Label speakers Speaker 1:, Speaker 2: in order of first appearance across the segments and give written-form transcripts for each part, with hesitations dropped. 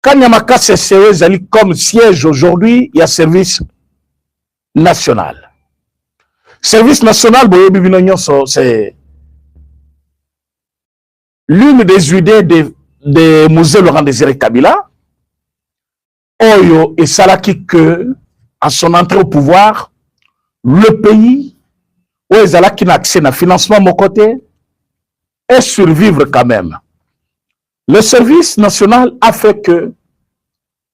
Speaker 1: Kanyamaka CCE comme siège aujourd'hui, il y a service national. Service national, c'est l'une des idées de Musée Laurent Désiré Kabila. Oyo et Salaki que, à son entrée au pouvoir, le pays, où ils ont accès à financement mon côté, et survivre quand même. Le service national a fait que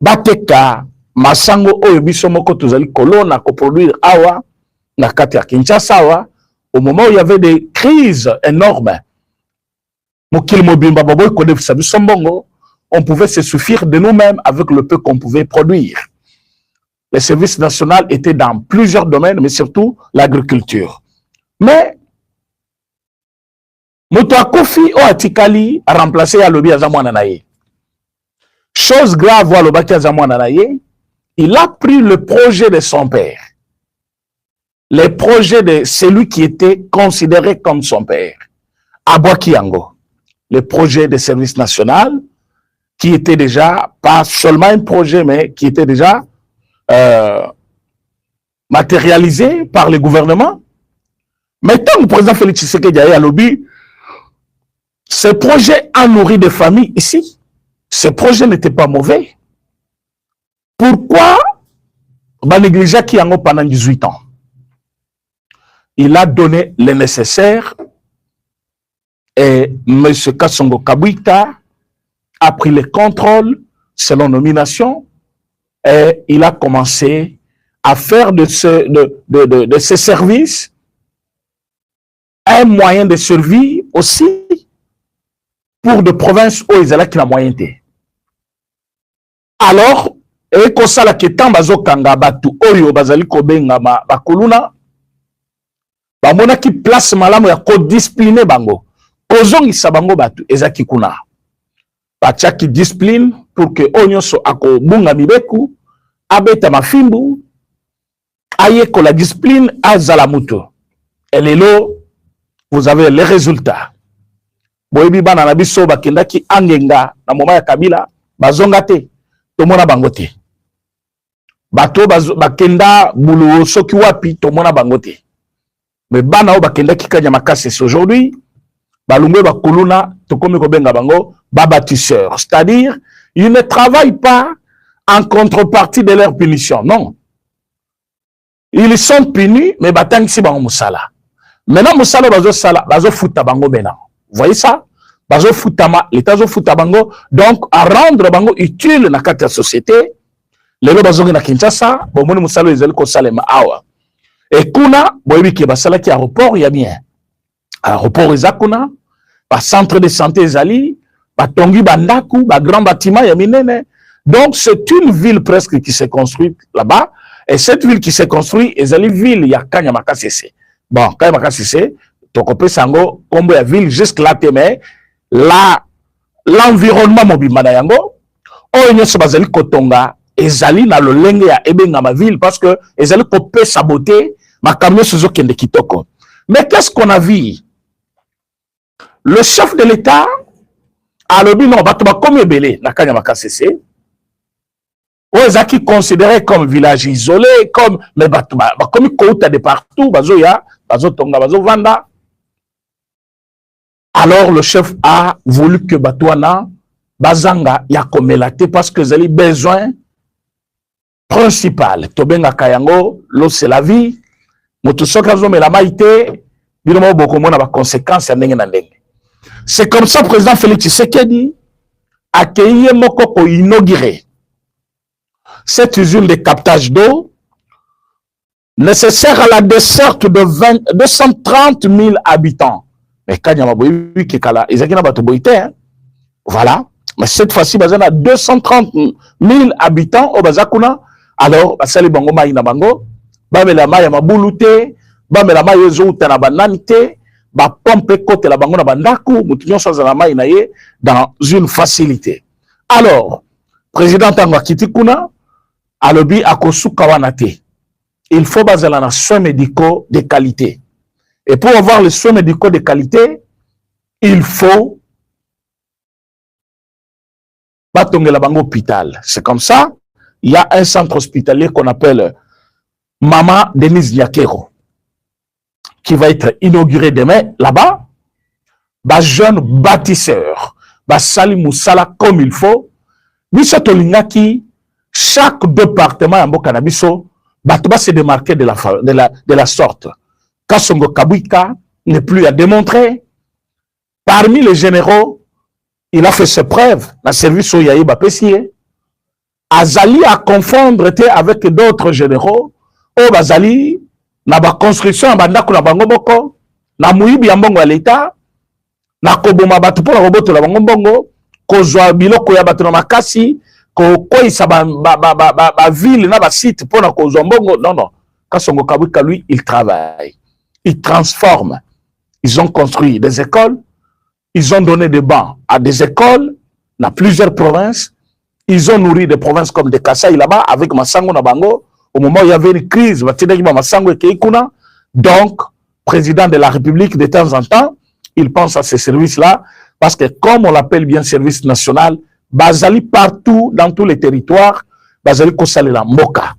Speaker 1: Bateka, Masango, Oyo Bisomoko, Tuzali Kolona, ko produire Awa, Nakati à Kinshasa, au moment où il y avait des crises énormes, Mokil Mobimba Bobo, Kodef Sabu Sombongo, on pouvait se suffire de nous-mêmes avec le peu qu'on pouvait produire. Le service national était dans plusieurs domaines, mais surtout l'agriculture. Mais, Moto Kofi o Atikali a remplacé Alobi Azamouananaye. Chose grave, Alobaki Azamouananaye, il a pris le projet de son père. Les projets de celui qui était considéré comme son père. Abouaki Yango. Le projet de service national, qui était déjà, pas seulement un projet, mais qui était déjà matérialisé par le gouvernement. Mais tant que le président Félix Tshisekedi a lobby, ce projet a nourri des familles ici. Ce projet n'était pas mauvais. Pourquoi Banégligea Kiango pendant 18 ans? Il a donné le nécessaire et M. Kassongo Kabwita a pris le contrôle selon nomination et il a commencé à faire de ce service un moyen de survie aussi pour des provinces où ils allaient qui la moyenneté. Alors, et comme ça, la ketan bazo kanga batu oyo bazali kobenga bakuluna bamona ki place malamu ya ko discipliner bango kozongisa bango batu ezaki kuna. Bachaki discipline pour que onyoso ako bunga mibeku abeta mafimbu ayeko la discipline azalamuto. Et lelo vous avez les résultats. Boyebi bana na biso bakendaki angenga na moma ya Kabila bazongate tomona bangote. Bato bakenda bulu soki wapi tomona bangote. Mais bana o bakendaki Kanyamaka CCE aujourd'hui balumbe bakuluna tokomi kobenga bango babatisseurs, c'est-à-dire ils ne travaillent pas en contrepartie de leur punition, non. Ils sont punis, mais batangisi bango musala. Maintenant musala bazo sala, bazo futa bango maintenant. Vous voyez ça? Bazo futama, l'état zo futa bango, donc à rendre bango utile na kati ya société. Lelo bazo na Kinshasa, bomoni musala ezali ko salema awa. Et kuna boyebi ki basala ki aéroport ya bien. Aéroport ezakuna, ba centre de santé ezali, ba tongi bandaku, ba grand bâtiment ya minene. Donc c'est une ville presque qui s'est construite là-bas. Et cette ville qui s'est construite, ezali ville ya Kanyamaka CCE. Bon, Kanyamaka CCE, tokope sango kombo ya ville jusque là mais l'environnement mobimba na yango oyo nyonso bazali kotonga ezali na lolenge ya ebenga ma ville parce que ezali kopé saboter makamyo sozo kende kitoko. Mais qu'est-ce qu'on a vu? Le chef de l'État a lobi non bato ba komi ebele na Kanyamaka CCE. Ozaki considéré comme village isolé, comme mais bato ba komi kouta de partout bazo ya bazo tonga bazo vanda. Alors le chef a voulu que Batouana Bazanga ya komelate parce que zali besoin principal. Tobenga kayango, l'eau c'est la vie. Motosoka zo mela maite, binomo bokomona ba conséquences ya ndenge na ndenge. C'est comme ça le président Félix Tshisekedi a accueilli moko ko inaugurer cette usine de captage d'eau nécessaire à la desserte de 230 000 habitants. Mais quand il y a voilà. Mais cette fois-ci, il y a 230 000 habitants au Bazakuna. Alors, basali bango mai na bango, bamela mai ya mabulute, bamela mai yozo utana bananite, ba pompe kote la bango na bandaku, mutunyo sa na mai na ye dans une facilité. Alors, président Tango Kitikuna, alobi akosuka wanate. Il faut bazala na soins médicaux de qualité. Et pour avoir les soins médicaux de qualité, il faut batongela bango hôpital. C'est comme ça, il y a un centre hospitalier qu'on appelle Mama Denise Nyakero, qui va être inauguré demain là-bas. Bas jeune bâtisseur, bas sali moussala comme il faut. Biso tolingaki, chaque département en Bokanabiso, va se démarquer de la sorte. Kasongo Kabwika n'est plus à démontrer. Parmi les généraux, il a fait ses preuves. La service au Yaïba Pessier. Azali a confondre avec d'autres généraux. O Bazali, na ba construction bandako na bango boko, na muibi ambongo ya l'État, na koboma batu pona roboto la bango bongo, kozwa biloko ya batu na makasi, ko isa ba ville na ba site pona kozwa mbongo. Non, non. Kasongo Kabwika, lui, il travaille. Il transforme. Ils ont construit des écoles. Ils ont donné des bancs à des écoles dans plusieurs provinces. Ils ont nourri des provinces comme des Kasaï là-bas avec Massango Nabango. Au moment où il y avait une crise, donc, président de la République, de temps en temps, il pense à ces services-là parce que, comme on l'appelle bien service national, Bazali partout, dans tous les territoires, Bazali Kosale la Moka.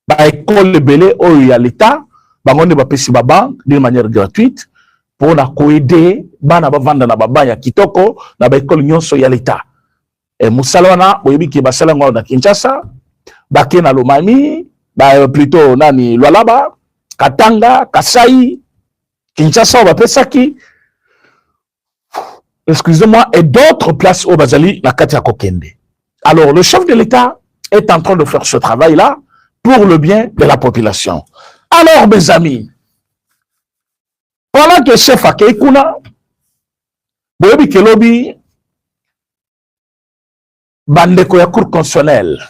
Speaker 1: Ba école belé où il y a l'État, Bangonde ba pesi ba banque d'une manière gratuite pour na aider bana ba vanda na baba ya kitoko na ba école nyonso ya l'État. Et Moussalwana, boyebi ki basala ngwa na Kinshasa, Baké na Lomami, plutôt nani Lualaba, Katanga, Kasai, Kinshasa, Bapesaki, excusez-moi, et d'autres places au Bazali, la Katia Kokende. Alors, le chef de l'État est en train de faire ce travail-là pour le bien de la population. Alors, mes amis, pendant que le chef a Keikuna, Boyebi Kelobi, Bandeko ya Cour constitutionnelle,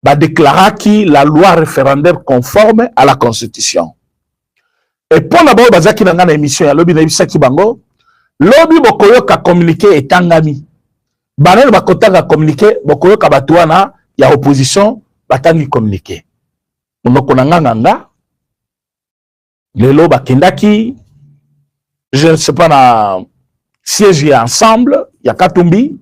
Speaker 1: va déclarer que la loi référendaire conforme à la Constitution. Et pour la bonne base qui n'a pas émission, lobby na bisaki bango, lobby bokoyo ka communiquer et tangami. Banel bakota ka communiquer bokoyo ka batuana ya opposition batangi communiquer. Monoko na nganga lelo bakendaki, je ne sais pas na siège ensemble ya Katumbi.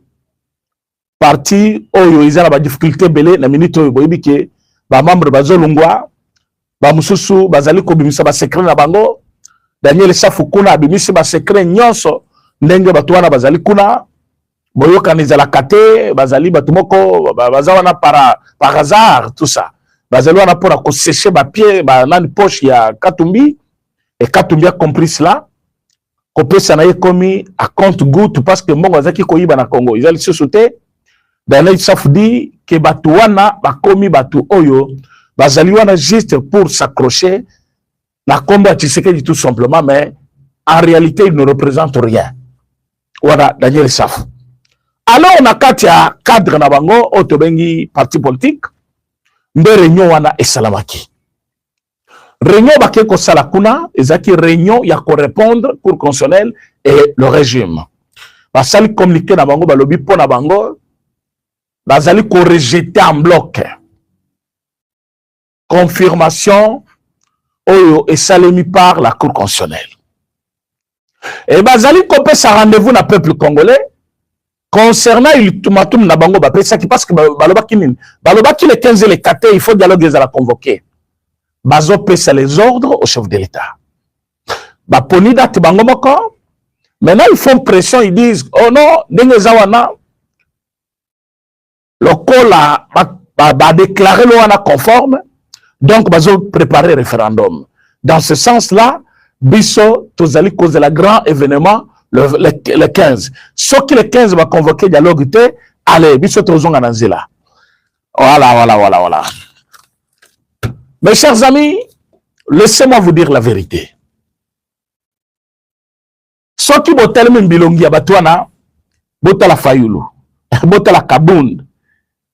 Speaker 1: Parti oyo izala ba difficulté belé na minute oyo boyebi ke ba membre bazolungwa ba mususu bazali ko bimisa ba secret na bango. Daniel Safukuna abimisi ba secret nyonso ndenge batu wana bazali kuna boyoka nizala kate bazali batu moko bazawana par hasard tout ça bazali wana pour ko sécher ba pied ba nani poche ya Katumbi et Katumbi a compris cela ko pesa na ye komi à compte goutte parce que mbongo azaki ko yiba na Congo izali sosouté. Daniel Saf dit que Batouana bakomi batu oyo bazali wana juste pour s'accrocher na combat Tshisekedi tout simplement, mais en réalité il ne représente rien. Voilà Daniel Saf. Alors on a katia cadre na bango otobengi parti politique mbe réunion wana esalamaki. Réunion bakeko sala kuna ezaki réunion ya ko répondre pour constitutionnel et le régime. Basali communiquer na bango balobi po na bango bazali ko rejeter en bloc. Confirmation oyo esalemi par la Cour constitutionnelle. Et bazali ko pesa rendez-vous na peuple congolais concernant ultimatum na bango bapesa ki parce que balobaki nini balobaki le 15 et le 14 il faut dialogue ezala convoqué. Bazo pesa les ordres au chef de l'État. Baponi date bango moko. Maintenant ils font pression, ils disent oh non ndenge zawana le col a déclaré l'OANA conforme, donc ils ont préparé le référendum. Dans ce sens-là, Bisso, Tozali cause de la grand événement le 15. Ce qui le 15 va convoquer dialogue, allez, Bisso Tozong Ananzila. Voilà. Mes chers amis, laissez-moi vous dire la vérité. Ce qui va tellement bilongi à Batouana, Botala Fayulu, Botala Kabound,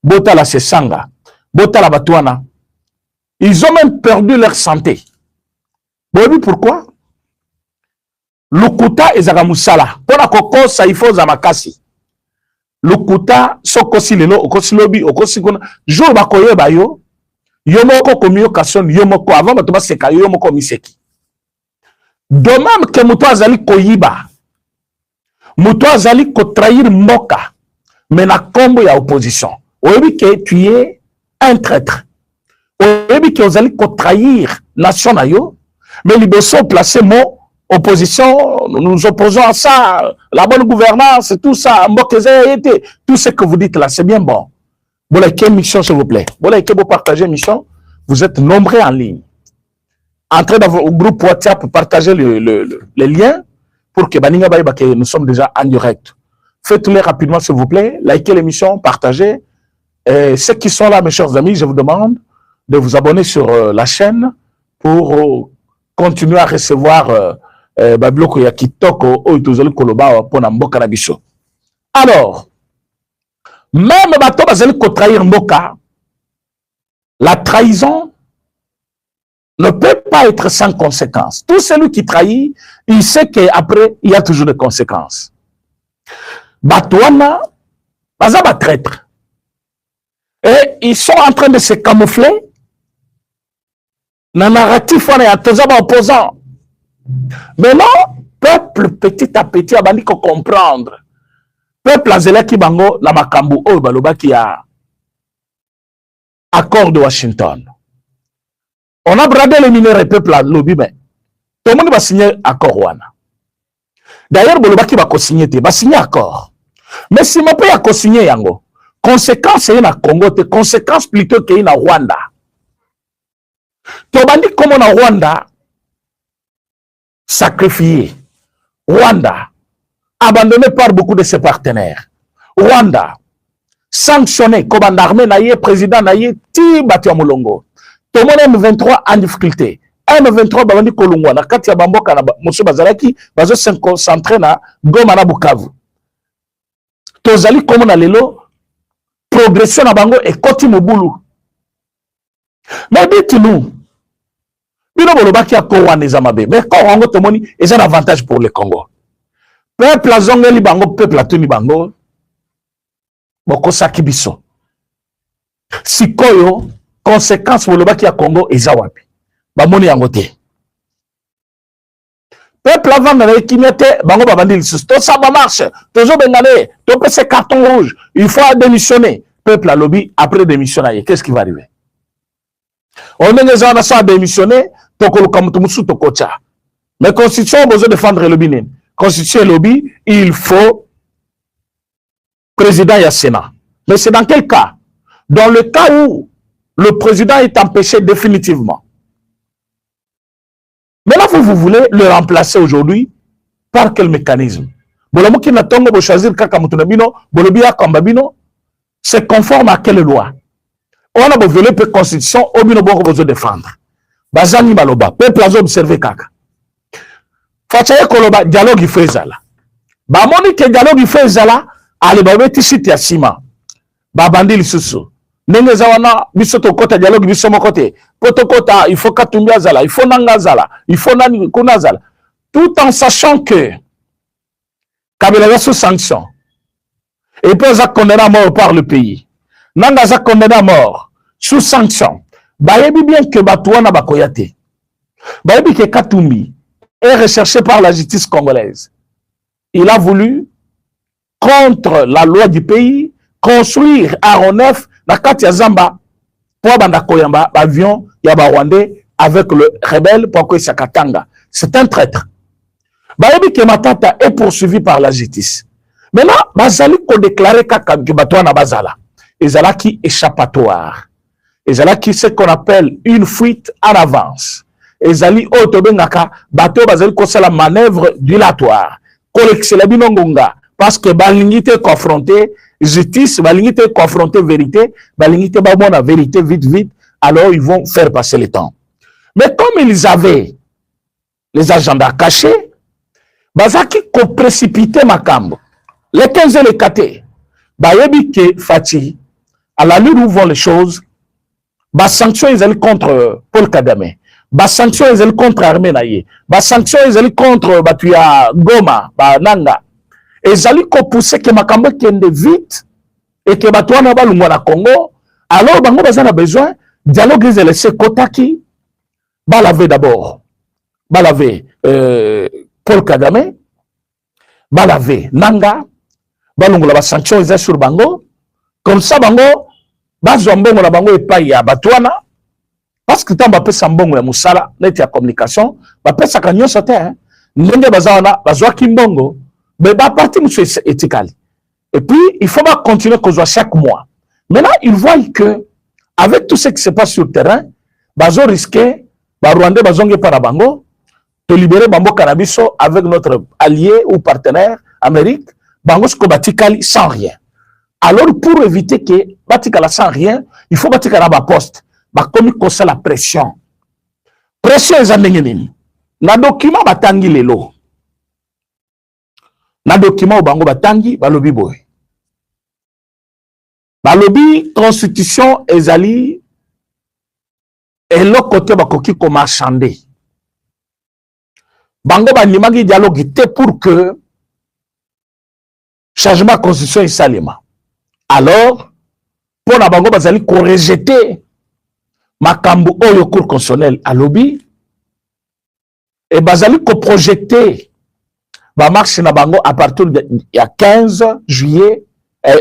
Speaker 1: Botala Sesanga, Botala Batouana, ils ont même perdu leur santé. Vous savez pourquoi? Lukuta et Zagamusala. Pour la coco, ça il faut Zamakasi. Lukuta, Sokosi Lelo, Okosi Lobi, Okosi Kuna, Jo Bakoye Bayo, Yomoko Komio Kasson, Yomoko, avant Matoba Seka, Yomoko Miseki. De même que Mouto Azali Koyiba, Mouto azali ko trahir mboka. Mais na kombo ya opposition. Oyebi que tu es un traître. Oyebi que ozali ko trahir nation na yo. Mais liboso placer mot opposition, nous nous opposons à ça, la bonne gouvernance, tout ça, tout ce que vous dites là, c'est bien bon. Bon, quelle mission, s'il vous plaît? Bon, que vous partagez mission, vous êtes nombreux en ligne. Entrez dans vos groupes WhatsApp pour partager les liens pour que nous sommes déjà en direct. Faites-le rapidement, s'il vous plaît. Likez l'émission, partagez. Et ceux qui sont là, mes chers amis, je vous demande de vous abonner sur la chaîne pour continuer à recevoir alors, même bato bazali ko trahir mboka, la trahison ne peut pas être sans conséquences. Tout celui qui trahit, il sait qu'après, il y a toujours des conséquences. Batouana, baza ba traître. Et ils sont en train de se camoufler. Na narratif, on est à tous opposants. Maintenant, peuple petit à petit a bandi ko comprendre. Peuple azela ki bango na makambu oyo baloba ki a accord de Washington. On a bradé les mineurs peuple à lobby mais tout le monde va signer accord wana. D'ailleurs baloba ki ba ko signer te, ba signer accord. Mais si mo pe ya ko signer yango, conséquence na Congo te, conséquence plutôt que na Rwanda. To bandi comme na Rwanda sacrifié. Rwanda, abandonné par beaucoup de ses partenaires. Rwanda, sanctionné comme un armée naïe, président naïe, ti Batia Molongo. Tout le monde M23 en difficulté. M23 babandi Kolungwa, na kati ya bamboka na Moussou Bazalaki, bazo se concentrer na Goma na Bukavu. Tozali comme na lelo, progression na bango et koti mobulu. Mais dites-nous, bino bolobaki ya Korwan ezamabe, mais Korwango tomoni est un avantage pour le Congo. Peuple a zongeli bango, peuple a tuni bango, boko saki biso. Sikoyo, conséquence bolobaki ya Congo ezawapi. Bamoni yango te. Peuple avant de kinyete, bango babandi lisus. Tout ça va marche. Toujours bengane, tout ce carton rouge. Il faut démissionner. Peuple a lobby après démissionner. Qu'est-ce qui va arriver? On est les gens à démissionner. Mais constitution a besoin de défendre le lobby. Constitution lobby, il faut président et Sénat. Mais c'est dans quel cas? Dans le cas où le président est empêché définitivement. Mais là, vous voulez le remplacer aujourd'hui par quel mécanisme? C'est conforme à quelle loi? On a besoin de constitution, on a besoin de défendre. Bazani Baloba, peuple a observé kaka. Fachaye Koloba, dialogue il fait zala. Ba moni ke dialogue il fait zala, ale ba beti site ya sima. Ba bandi lisusu. Nenge zawana bisoto kota dialogue bisomo kote. Poto kota il faut katumbia zala, il faut nanga zala, il faut nani kuna zala. Tout en sachant que Kabila est sous sanction. Et puis ça condamné à mort par le pays. Nanga za condamné à mort sous sanction. Bayebi bien que Batouana Bakoyate. Bayebi que Katumbi est recherché par la justice congolaise. Il a voulu, contre la loi du pays, construire aéronef na Katia Zamba pour Banda Koyamba, avion Yaba Rwandais avec le rebelle Poko Sakatanga. C'est un traître. Bayebi que Matata est poursuivi par la justice. Maintenant, Bazali ko déclaré que Batouana Bazala. Ezala qui échappatoire. Ezala qui ce qu'on appelle une fuite en avance. Ezali otobengaka bato bazali ko la manœuvre dilatoire. Collecte la binongonga parce que balingité confronté justice, balingité confronté vérité, balingité ba la vérité vite alors ils vont faire passer le temps. Mais comme ils avaient les agendas cachés, bazaki ko précipiter makambo. Les 15 et les 4 bayebi ke Fati à la lutte où vont les choses. Bas sanctions ils contre Paul Kagame. Bas sanctions ils contre Armée naïe. Bas sanctions ils contre Batuya Goma, Nanga. Et ils ko pousser que makambo kende vite et que Batuana balungwa na Congo. Alors bango bazana besoin dialogue ils laisser Kotaki balaver d'abord. Balaver Paul Kagame. balave nanga balongola ba sanction eza sur bango comme ça bango bazwa mbongo na bango epai ya batwana parce que tant bapesa mbongo ya musala neti ya communication bapesaka nyonso te ndenge baza wana bazwaki mbongo mais baparti mosusu etikali et puis il faut continuer kozwa chaque mois. Maintenant ils voient que avec tout ce qui se passe sur le terrain bazo risquer ba Rwandais bazonge para bango de libérer bango canabiso avec notre allié ou partenaire Amérique bango sko batikali sans rien. Alors pour éviter que batikala sans rien il faut batikala ba poste bakomi kosa la pression eza ndenge nini na document batangi lelo na document bango batangi balobi boy balobi constitution ezali eloko te bakoki ko marchander bango bandimaki dialogue te pour que changement de constitution esalema. Alors pour na bango bazali ko rejeter makambo oyo cour constitutionnelle alobi et bazali ko projeter ba marche na bango à partir de 15 juillet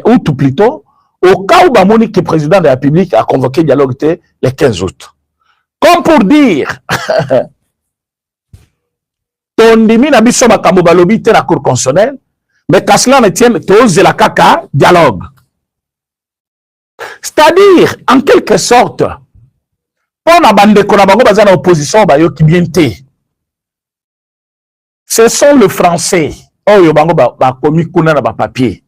Speaker 1: août plutôt au cas où bamoni que président de la République a convoqué dialogue le 15 août comme pour dire tondimi na biso makambo balobi te na cour constitutionnelle mais qu'à cela ne tienne tozela kaka dialogue, c'est-à-dire en quelque sorte pour na bande ko na bango baza na opposition bayoki bien te. Ce sont le français oyo bango ba komi kuna na ba papier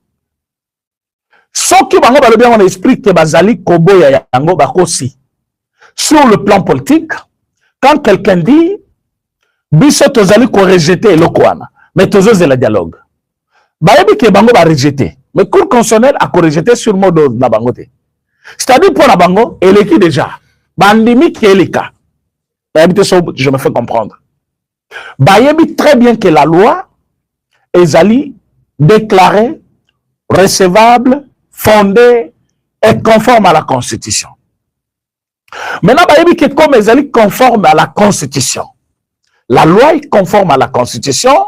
Speaker 1: soki bango balobi on explique que bazali koboya yango bakosi sur le plan politique. Quand quelqu'un dit biso tozali ko rejeter eloko wana mais tozozela dialogue bayebi ke bango ba rejeter mais cour constitutionnelle a ko rejeter sur mode na bango te, c'est-à-dire pour na bango eleki déjà bandimi keleka bayebi te so je me fais comprendre bayebi très bien que la loi ezali déclarée recevable, fondée et conforme à la Constitution. Maintenant, bayebi que comme ezali conforme à la Constitution, la loi est conforme à la Constitution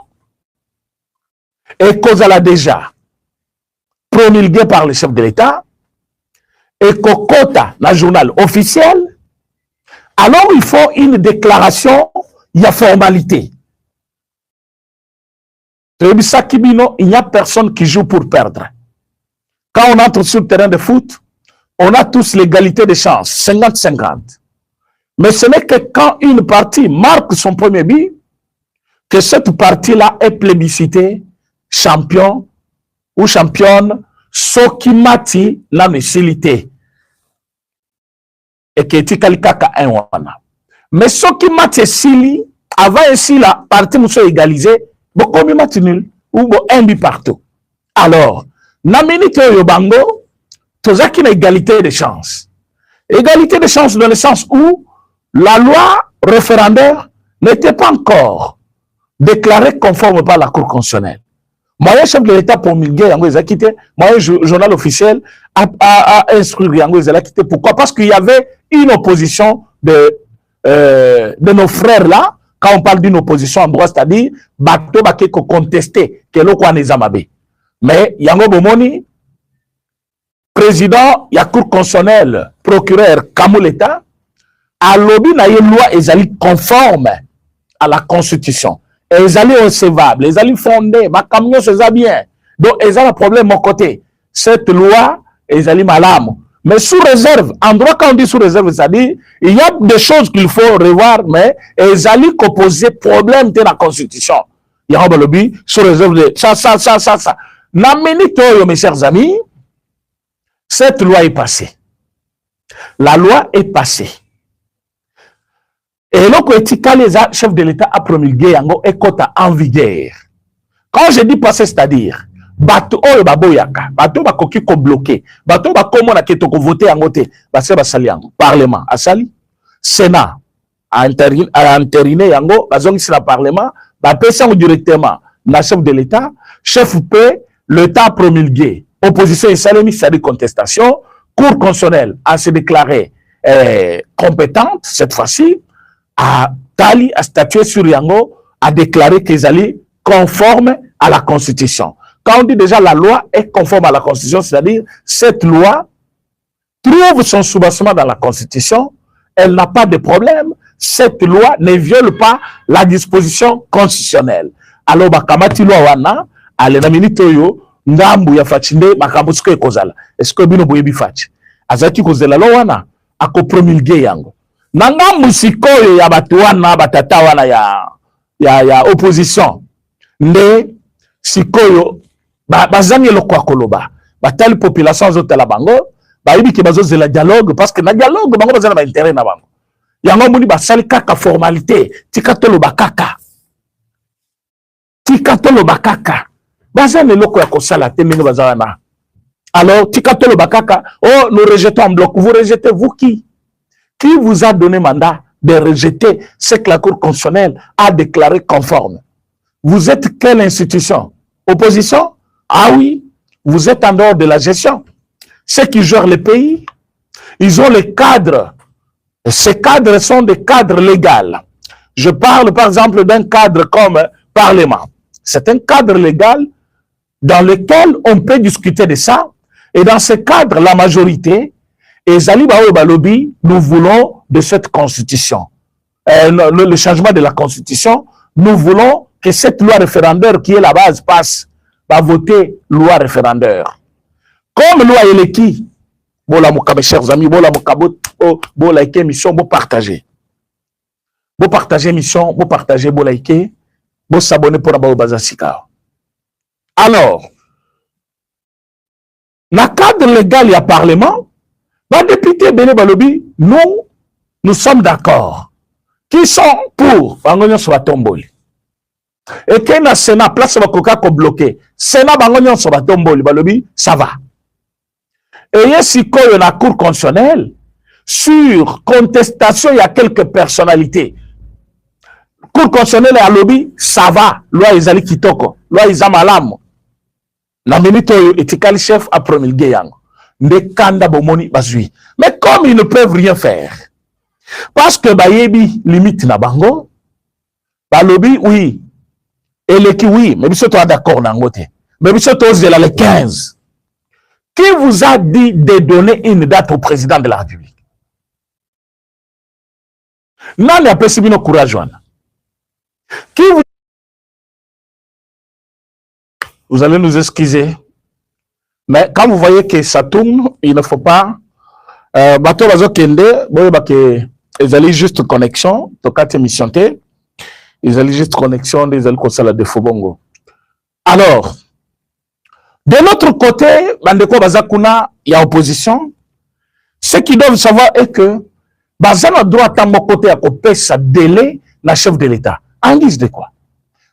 Speaker 1: et cause elle a déjà promulguée par le chef de l'État et kokota la journal officiel, alors il faut une déclaration, il y a formalité. Il n'y a personne qui joue pour perdre. Quand on entre sur le terrain de foot, on a tous l'égalité de chance, 50-50. Mais ce n'est que quand une partie marque son premier but, que cette partie-là est plébiscitée, champion ou championne, Sokimati la mécilité. Et que tu kaka un wana. Mais Sokimati sili, avant ainsi la partie nous soit égalisée, beaucoup de match nul ou un but partout. Alors, na minute yo bango, tozaki na égalité de chance. Égalité de chance dans le sens où la loi référendaire n'était pas encore déclarée conforme par la Cour constitutionnelle. Moi, chef de l'État promulgué, moi, journal officiel a instruit quitté. Pourquoi? Parce qu'il y avait une opposition de nos frères là. Quand on parle d'une opposition en droit, c'est-à-dire bateau baké ko contesté que l'on les amabé. Mais yango bomoni président ya Cour constitutionnelle procureur Kamuleta a lobby na loi ezali conforme à la Constitution. Ils allaient recevables, ils allaient fondés, ma camion c'est ça bien. Donc ils ont un problème de mon côté. Cette loi, ils allaient malam. Mais sous réserve, en droit quand on dit sous réserve, c'est-à-dire il y a des choses qu'il faut revoir, mais ils allaient poser problème de la Constitution. Il y a un lobby sous réserve de ça. La minute, mes chers amis, cette loi est passée. La loi est passée. Et donc, les chefs de l'État a promulgué yango et kota en vigueur. Quand je dis passer, c'est-à-dire, bateau oyo baboyaka, bateau bakoki ko bloqué, bateau bakomona ke to ko voter yango te, base basali yango, parlement asali, Sénat a entériné yango, bazongisi la parlement, bapesa directement na chef de l'État, chef P, l'État promulgué, opposition et salemi, c'est-à-dire contestation, Cour constitutionnelle a se déclaré compétente cette fois-ci. A Tali a statué sur Yango, a déclaré qu'ils allaient conforme à la Constitution. Quand on dit déjà la loi est conforme à la Constitution, c'est-à-dire cette loi trouve son soubassement dans la Constitution, elle n'a pas de problème, cette loi ne viole pas la disposition constitutionnelle. Alors, bakamati loi wana, ale na minute yo, ngambu ya fachinde, makambu suko ekozala. Est-ce que bino boyebi fachi? Azaki kozela loi wana, ako promulguer yango. Na ngambu sikoyo ya batu wana, batata wana ya opposition. Nde sikoyo, bazangi lokwa koloba. Batali population zotela bango, bayibi ki bazozela dialogue, parce que na dialogue, bango bazana ba intérêt na bango. Yango muni basali kaka formalité, tika tolo bakaka. Tika tolo bakaka. Bazane loko ya kosala te mino bazana. Alors, tika tolo bakaka, oh, nous rejetons en bloc. Vous rejetez, vous qui? Qui vous a donné mandat de rejeter ce que la Cour constitutionnelle a déclaré conforme? Vous êtes quelle institution? Opposition? Ah oui, vous êtes en dehors de la gestion. Ceux qui gèrent le pays, ils ont les cadres. Ces cadres sont des cadres légaux. Je parle par exemple d'un cadre comme Parlement. C'est un cadre légal dans lequel on peut discuter de ça. Et dans ce cadre, la majorité, et Zali Bao Balobi, nous voulons de cette constitution. Le changement de la constitution, nous voulons que cette loi référendaire qui est la base passe, va voter loi référendaire. Comme loi Eleki, bola mouka, mes chers amis, bola mouka, bola ike mission, bo partager. Bo partager mission, bo partager, bola ike, bo s'abonner pour Bao Bazasika. Alors, dans le cadre légal, il y a Parlement, les députés Bene Balobi, nous sommes d'accord. Qui sont pour Bangonyon sur la tombole? Et qu'il y a un Sénat, place va coca bloqué. Sénat Bangonyon sur la tombole, Balobi, ça va. Et il y a une cour constitutionnelle, sur contestation, il y a quelques personnalités. Cour constitutionnelle à lobby, ça va. Loi Isali Kitoko, loi Isamalam. La minute où le chef a promulgué yango. Mais comme ils ne peuvent rien faire, parce que Bayebi limite na bango, Balobi oui, et le qui oui, mais vous êtes d'accord nangote, mais vous êtes le 15. Qui vous a dit de donner une date au président de la République? Non, il y a pas si bien courage. Qui vous allez nous excuser. Mais quand vous voyez que ça tourne, il ne faut pas. Bateau bazo kende, ils allaient juste connexion, tokate émission te, ils allaient juste connexion, ils allaient comme ça la défaut bongo. Alors, de l'autre côté, bandeko bazakuna, il y a opposition. Ce qu'ils doivent savoir est que bazan a droit à mon côté à couper sa délai la chef de l'État. En guise de quoi?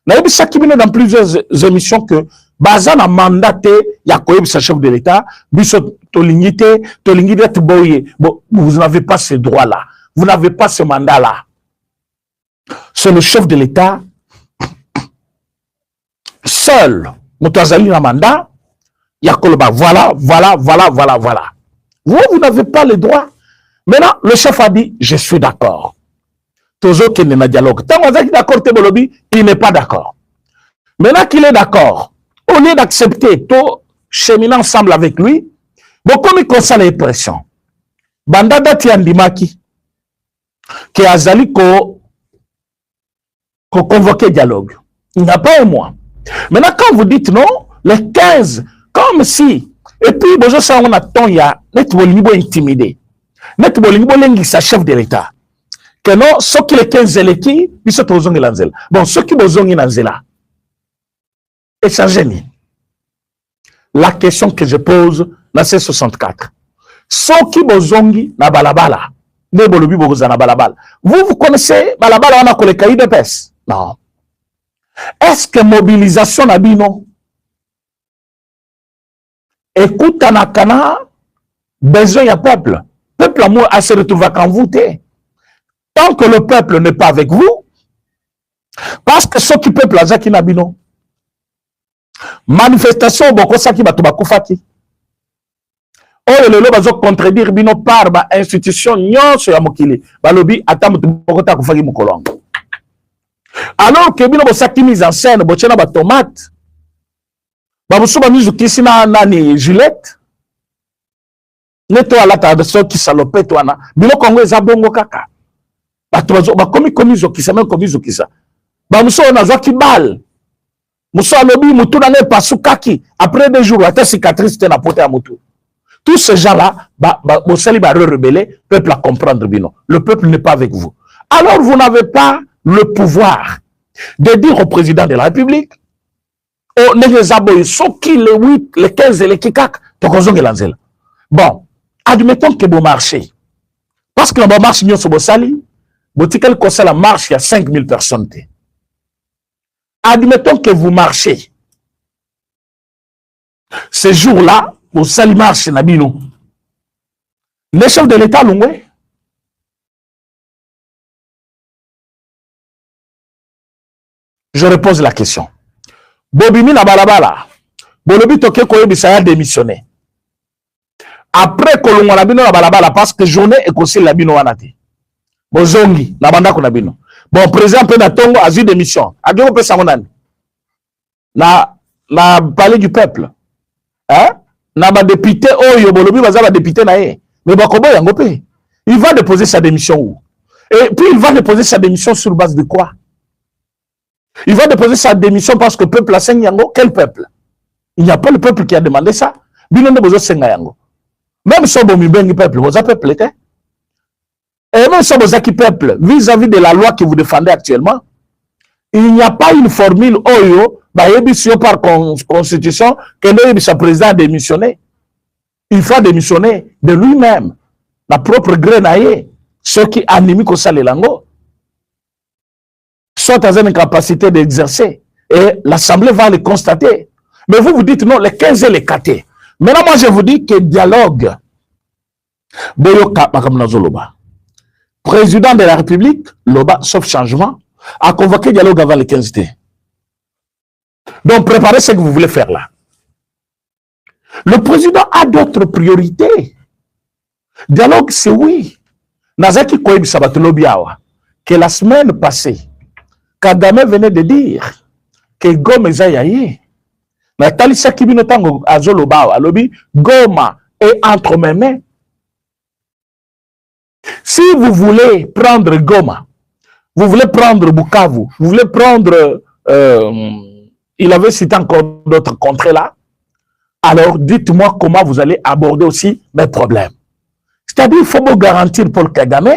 Speaker 1: Naïbi Sakibine dans plusieurs émissions que Bazan a mandaté, il y a quoi sa chef de l'État, Bissot Tolingite, Boye. Bon, vous n'avez pas ce droit-là. Vous n'avez pas ce mandat-là. C'est le chef de l'État seul. Moutazali a mandat, il y a Koloba. Voilà. Vous n'avez pas le droit. Maintenant, le chef a dit, je suis d'accord. Toujours qu'il n'est pas dialogue. Tant qu'on est d'accord, il n'est pas d'accord. Maintenant qu'il est d'accord, au lieu d'accepter tout cheminer ensemble avec lui, bon, comme il concerne les pressions, Bandada Tiandimaki, qui a Zali ko convoqué dialogue, il n'y a pas un mois. Maintenant, quand vous dites non, les 15, comme si, et puis, bon, je sais, on attend, il y a, net bolinibo intimidé, net bolinibo lengi sa chef de l'État. Que non, ceux qui les 15 éleki, ils sont aux ongles lanzela. Bon, ceux qui aux ongles lanzela, échangez-les. La question que je pose, dans ces 64. Ceux qui aux ongles na balabala, ne bolobi bogoza na balabala. Vous connaissez balabala, on a collé cahier de pes? Non. Est-ce que mobilisation n'a dit non? Écoute, Anakana, besoin de peuple. Peuple amour à se retrouver quand vous t'es. Tant que le peuple n'est pas avec vous, parce que ceux qui peuple a qui n'abino. Manifestation, beaucoup ça qui va tout bakufaki. Oh, le loba zo contredire bino par ba institution nyon so ya mokili. Balobi atam beaucoup ta kufaki mukolongo. Alors que bino bo saki mise en scène, bo tchena ba tomate. bamusu bamizu kisi na nani Juliette neto alata de so ki salopette wana biloko ngo eza bongo kaka bato bakomi komizo kisa même komizo kisa bamusu na zwaki bal musu alobi mutu na ne pasukaki après 2 jours ata cicatrice te na pote ya mutu. Tous ces gens-là, rebelle, peuple à comprendre bino. Le peuple n'est pas avec vous. Alors vous n'avez pas le pouvoir de dire au président de la République, oh, les 8, les 15 et les kikak, bon, admettons que vous marchez. Parce que vous marchez, vous sali, vous dites que la marche, il y a 5000 personnes. Admettons que vous marchez. Ces jours-là, au sali marche nabino. Les chefs de l'État l'ont. Je repose la question. Bobimi na balabala. Bolobi toke koye bisaya démissionné. Après kolongo na bino na balabala parce que journée et conseil la bino wanate. Bozongi na banda ko na bino. Bon président pe na tongo azu démission. Ageko pesa monani. Na palais du peuple. Hein? Na ba député oyo bolobi baza ba député na ye mais bakobo yango pe il va déposer sa démission où? Et puis il va déposer sa démission sur base de quoi? Il va déposer sa démission parce que le peuple a senga yango. Quel peuple? Il n'y a pas le peuple qui a demandé ça. Bino ne bezo senga yango. Même si bon mibengi peuple, vous avez peuple était. Et même si vous avez peuple vis-à-vis de la loi que vous défendez actuellement, il n'y a pas une formule oyo par constitution que le président a démissionné. Il faut démissionner de lui-même. La propre grenaille, ceux qui animent comme ça les langues, sont dans une capacité d'exercer. Et l'Assemblée va le constater. Mais vous dites non, les 15 et les 4. Maintenant, moi, je vous dis que dialogue, président de la République, Loba, sauf changement, a convoqué dialogue avant les 15 T. Donc, préparez ce que vous voulez faire là. Le président a d'autres priorités. Dialogue, c'est oui. Nazaki Koyebi Sabatolobiawa, que la semaine passée, Kagame venait de dire que Goma Ezayaye, Nathalie Sakibino Tango Azolobawa, Alobi, Goma est entre mes mains. Si vous voulez prendre Goma, vous voulez prendre Bukavu, vous voulez prendre, il avait cité encore d'autres contrées là, alors dites-moi comment vous allez aborder aussi mes problèmes. C'est-à-dire, il faut vous garantir Paul Kagame,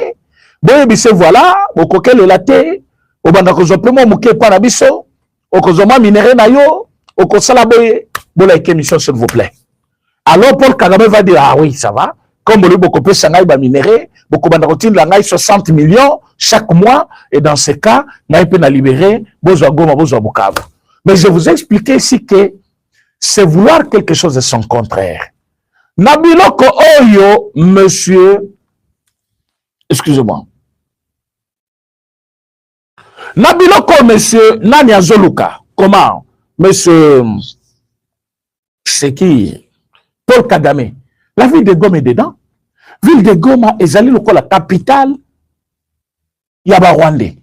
Speaker 1: voilà, au coquel est la thé, au bandakozopemo mouké panabiso, au kozoma minéré nayo, au kosalaboye, bola émission s'il vous plaît. Alors Paul Kagame va dire, ah oui, ça va, comme vous beaucoup peut s'engager ba minéré, beaucoup bandakotine l'angaï 60 millions chaque mois, et dans ce cas, n'a pas libéré, bozo goma, bozo bukavu. Mais je vous ai expliqué ici que c'est vouloir quelque chose de son contraire. Nabiloko Oyo, monsieur, excusez-moi. Nabiloko, monsieur, Nania Zoluka, comment? Monsieur, c'est qui? Paul Kagame. La ville de Goma est dedans. Ville de Goma est allée la capitale. Yaba Rwandais.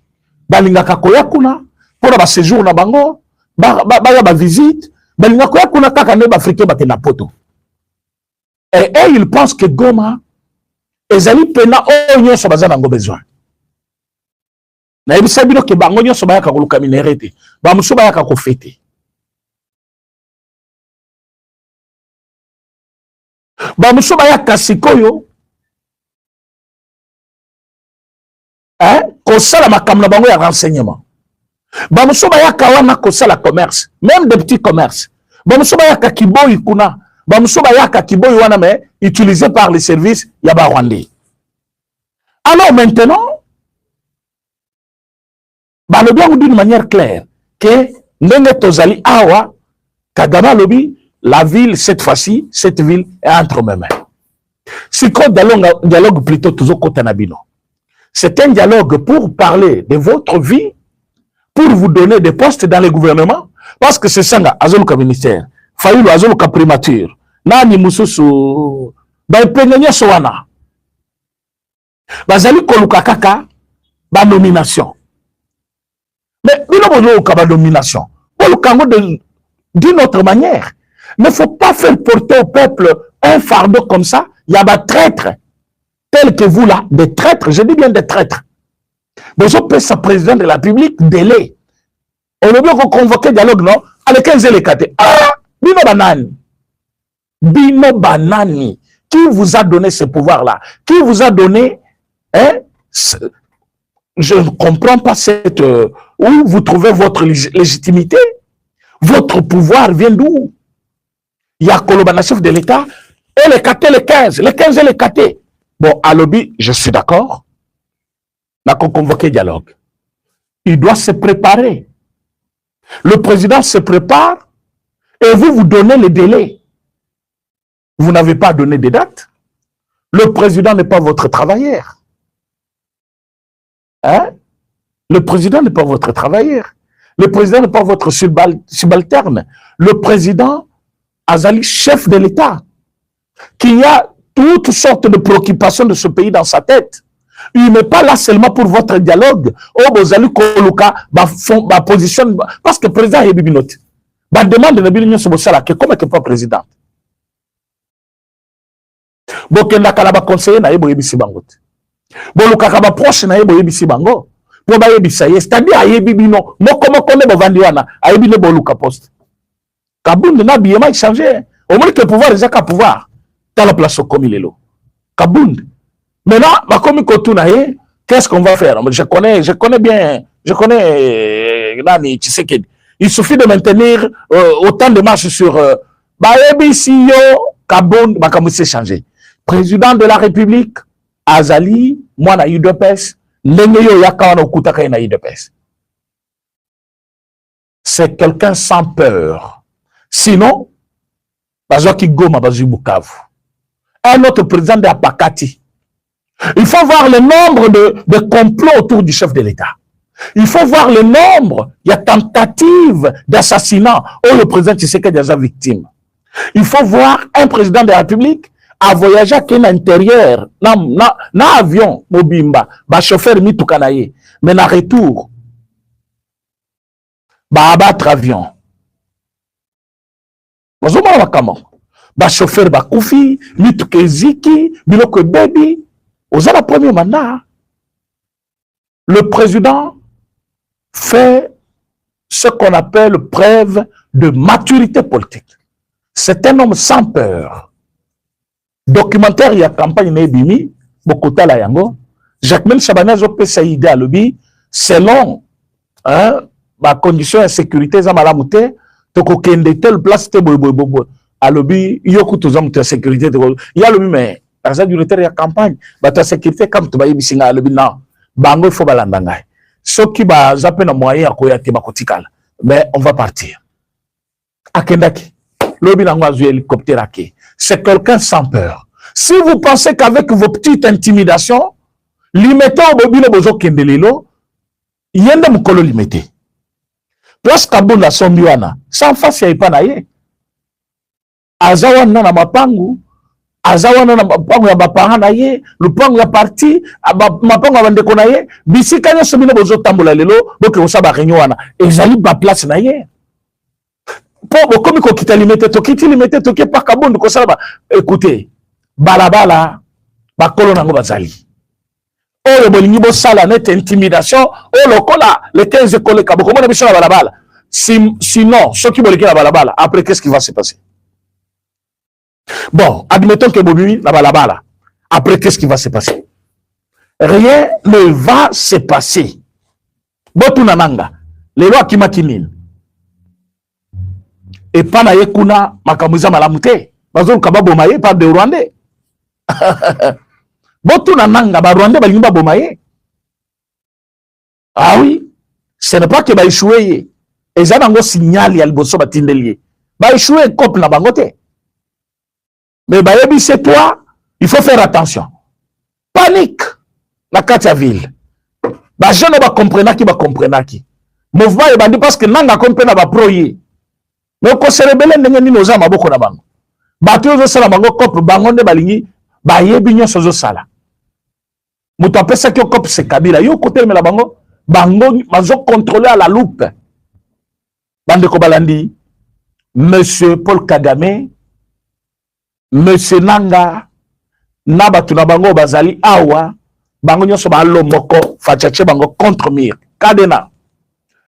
Speaker 1: Balinga kakoya kuna, pour ba séjour na bango, ba visite, balinga koya kuna kakane ba africain ba na poto. Et ils pensent que Goma est allé pena onyo so bazana ngo besoin. Na ebisa bino ke bango nyo so ba yaka koluka minerete, ba muso ba yaka ko fete. Ba muso ba yaka sikoyo kosala makambo na bango ya renseignement. Ba muso ba yaka wana kosala commerce, même des petits commerces. Ba muso ba yaka kiboyi kuna, ba muso ba yaka kiboyi wana mais utilisé par les services yaba rwandais. Alors maintenant, ba le bien d'une manière claire que ndenge tozali awa Kagame lobi la ville cette fois-ci, cette ville est entre mes mains. C'est quoi dialogue plutôt toujours kotanabino. C'est un dialogue pour parler de votre vie, pour vous donner des postes dans le gouvernement, parce que c'est ça, azoluka ministère, faillu azoluka primature, nani mususu, ba penenya sowana, bazali koluka kaka, ba nomination. Mais, nous n'avons pas de nomination. D'une autre manière, il ne faut pas faire porter au peuple un fardeau comme ça. Il y a des traîtres, tels que vous là, des traîtres, je dis bien des traîtres. Mais je peux sa président de la République délai. On a bien convoqué dialogue, non? Avec 15 les catés. Ah, Bino Banani. Bino Banani. Qui vous a donné ce pouvoir-là? Qui vous a donné, hein? Je ne comprends pas cette... où vous trouvez votre légitimité? Votre pouvoir vient d'où? Il y a Kolobana, chef de l'État, et les catés, les 15 et les catés. Bon, à lobby, je suis d'accord. On a convoqué dialogue. Il doit se préparer. Le président se prépare et vous donnez les délais. Vous n'avez pas donné des dates. Le président n'est pas votre travailleur. Hein? Le président n'est pas votre travailleur. Le président n'est pas votre subalterne. Le président Azali, chef de l'État, qui a toutes sortes de préoccupations de ce pays dans sa tête. Il n'est pas là seulement pour votre dialogue. Oh, vous allez coloca, ma position, parce que le président est bibinote. Ma demande de l'Union sociale, comment est-ce pas président? Bon, qu'il n'a qu'à conseiller, n'a pas yebisi bango. Bon, le kakaba proche n'a pas yebisi bango. Pour ba yebisa, c'est-à-dire a yebibino. Moi, comment connaît mon vandiwana? A yebine boluka poste. Kabound n'a bien changé. Au moins que le pouvoir, déjà qu'à pouvoir. Dans la place au comme il est là. Kabound. Maintenant, qu'est-ce qu'on va faire? Je connais bien, Nani, Tshisekedi. Il suffit de maintenir autant de marches sur Kabound, s'est changé. Président de la République, Azali, moi na UDPS, Nengeyo Yakawana Okutaka na UDPS. C'est quelqu'un sans peur. Sinon, Bazoki Goma Bazu Bukavu. Un autre président de Apakati. Il faut voir le nombre de complots autour du chef de l'État. Il faut voir le nombre, il y a tentative d'assassinat où le président Tshisekedi est déjà victime. Il faut voir un président de la République à voyager à l'intérieur, dans avion, mobimba, ba chauffeur mitukanaye, mais na retour, ba abattre avion. Ba chauffeur ba koufi, mitukeziki, biloko baby. Aux la premier mandat, le président fait ce qu'on appelle preuve de maturité politique. C'est un homme sans peur. Documentaire, il y a campagne Nebimi, Bokota la Yango, Jacqueline Chabanez opé sa idée à lobby, selon ma condition de sécurité, Zamalamouté, toko kende tel place te boy à lobby, yoku tozam te sécurité, il y a lobby mais par exemple, il y a campagne, la sécurité, comme tu vas y aller, le bilan, bango, il faut balandangai. Ce qui va zapper nos moyens à Koyate Bakotikal, mais on va partir. Akendaki, le bilan hélicoptère, c'est quelqu'un sans peur. Si vous pensez qu'avec vos petites intimidations, limitez au bobine bozo kendelelo, yende mukolo limité. Place Kabound la sombiwana, sans face ya ipanaye. Azawana na mapangu, azawana na mapango ya bapanga na ye, lupango ya parti, mapango ya bandeko na ye, bisika nyoso bino bozo tambola lelo, boke osaba réunion wana, ezali ba place na ye. Po komi ko kita limité toki pa Kabound ko sala ba, écoutez, balabala bakolo nango bazali. Oyo bolingi bo sala net intimidation, o lokola les 15 écoles kaboko mona biso na balabala. Sinon, ceux qui boliki na balabala, après qu'est-ce qui va se passer? Bon, admettons que Bobi n'a pas la balle. Après, qu'est-ce qui va se passer? Rien ne va se passer. Botunananga, les lois qui matinent. Et pas na yekuna makamuza malamute. Bazon kababo maye par des Rwandais. Botunananga, ba Rwandais balimba bomaye. Ah oui, ce n'est pas que ba échoué. Et ça nango signal ya liboso batindelier. Ba échoué cop na bangote. Mais Bayebi, c'est toi, il faut faire attention. Panique, la Katia ville. Les gens ne comprennent pas qui. Mouvement est bandit parce que nanga comprenne pas proye. Mais on se rebelle n'engi nos âmes à beaucoup d'abord. Battu aux sala bango cop bango de balingi, Bayebi nyo sozo sala. Moutope ça qui cop c'est Kabila. Yo côté mais la bango mazo contrôler à la loupe. Bande ko balandi. Monsieur Paul Kagame, Monsieur Nanga, Nabatu na bango bazali awa, bango nyoso ba lo moko fachache bango contre mire. Kadena.